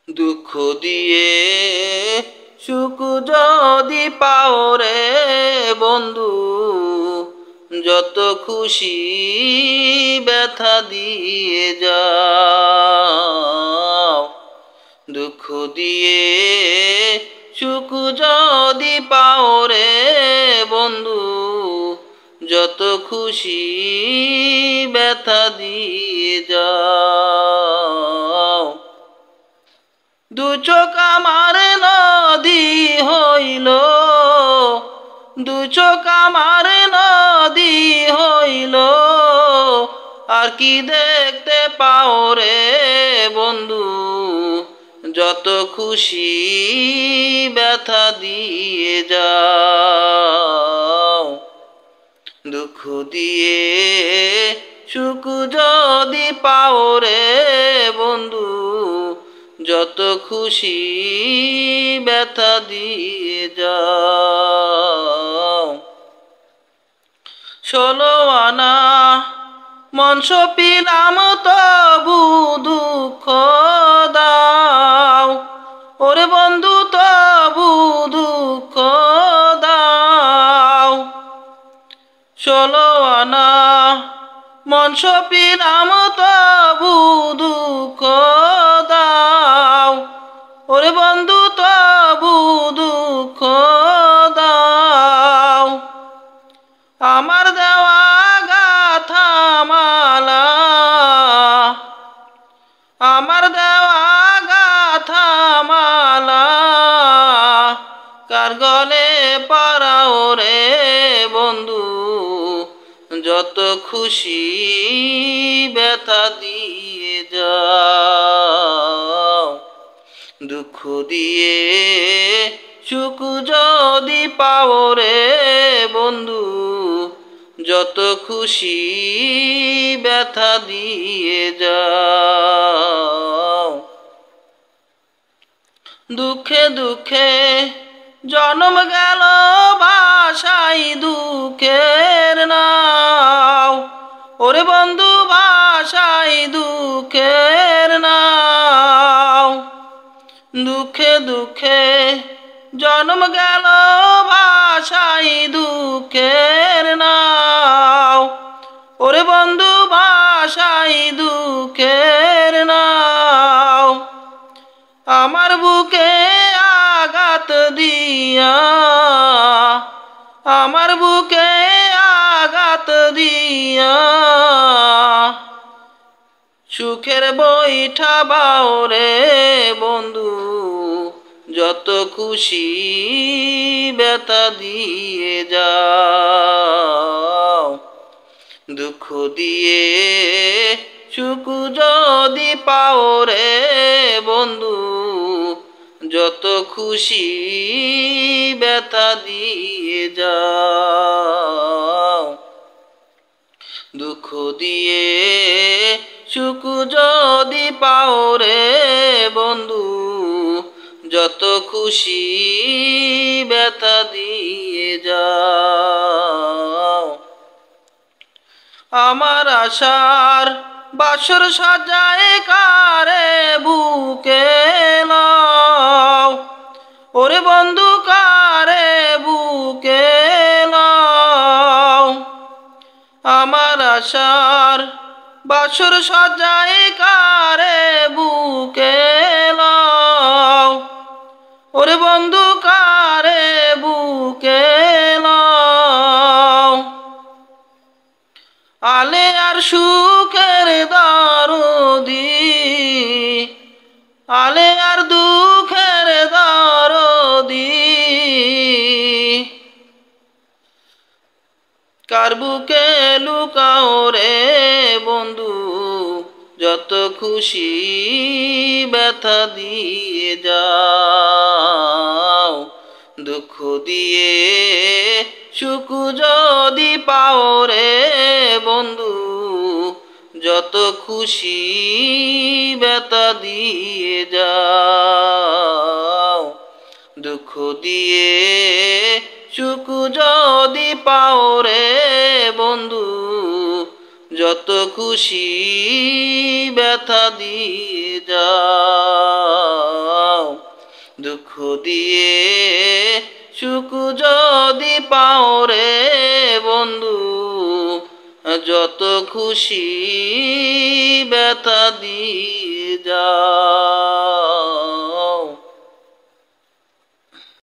দুঃখ দিয়ে সুখ যদি পাও রে বন্ধু, যত খুশি ব্যথা দিয়ে যাও। দুঃখ দিয়ে সুখ যদি পাও রে বন্ধু, যত খুশি ব্যথা দিয়ে যাও। দু চোখ আমার নদী হইল, দু চোখ আমার নদী হইল, আর কি দেখতে পাও রে বন্ধু, যত খুশি ব্যথা দিয়ে যাও। দুঃখ দিয়ে সুখ যদি পাও রে বন্ধু, যত খুশি ব্যথা দিয়ে যাও। 16 আনা মন সপিলাম তবু দুঃখ দাও, ওরে বন্ধু তবু দুঃখ দাও। 16 আনা মন সপিলাম তবু দুঃখ দাও, ওরে বন্ধু তবু দুঃখ দাও। আমার দেওয়া গাথা মালা, আমার দেওয়া গাথা মালা, কার গলে পরাও রে বন্ধু, যত খুশি ব্যথা দিয়ে যাও। দুঃখ দিয়ে সুখ যদি পাও রে বন্ধু, যত খুশি ব্যথা দিয়ে যাও। দুঃখে দুঃখে জন্ম গেল ভাষাই দুঃখের নাও, ওরে বন্ধু ভাষাই দুঃখের নাও। দুঃখে দুঃখে জন্ম গেল ভাষাই দুঃখের নাও, ওরে বন্ধু ভাষাই দুঃখের নাও। আমার বুকে আঘাত দিয়া, আমার বুকে আঘাত দিয়া, সুখের বৈঠা বাও রে বন্ধু, যত খুশি ব্যথা দিয়ে যাও। দুঃখ দিয়ে সুখ যদি পাও রে বন্ধু, যত খুশি ব্যথা দিয়ে যাও। দুঃখ দিয়ে সুখ যদি পাও রে বন্ধু, যত খুশি ব্যথা দিয়ে যাও। আমার আশার বাসর সাজায় কারে বুকে লাও, ওরে বন্ধু কারে বুকে লাও। আমার আশার বাসর সাজায় কারে বুকে লাও, ওরে বন্ধু কারে বুকে লাও। আলে আর সুখের দরদি, আলে আর দুঃখের দরদি, কার বুকে লুকাও রে বন্ধু, যত খুশি ব্যথা দিয়ে যাও। দুঃখ দিয়ে সুখ যদি পাও রে বন্ধু, যত খুশি ব্যথা দিয়ে যাও। দুঃখ দিয়ে সুখ যদি পাও রে বন্ধু, যত খুশি ব্যথা দিয়ে যাও। দুঃখ দিয়ে সুখ যদি পাও রে বন্ধু, যত খুশি ব্যথা দিয়ে যা।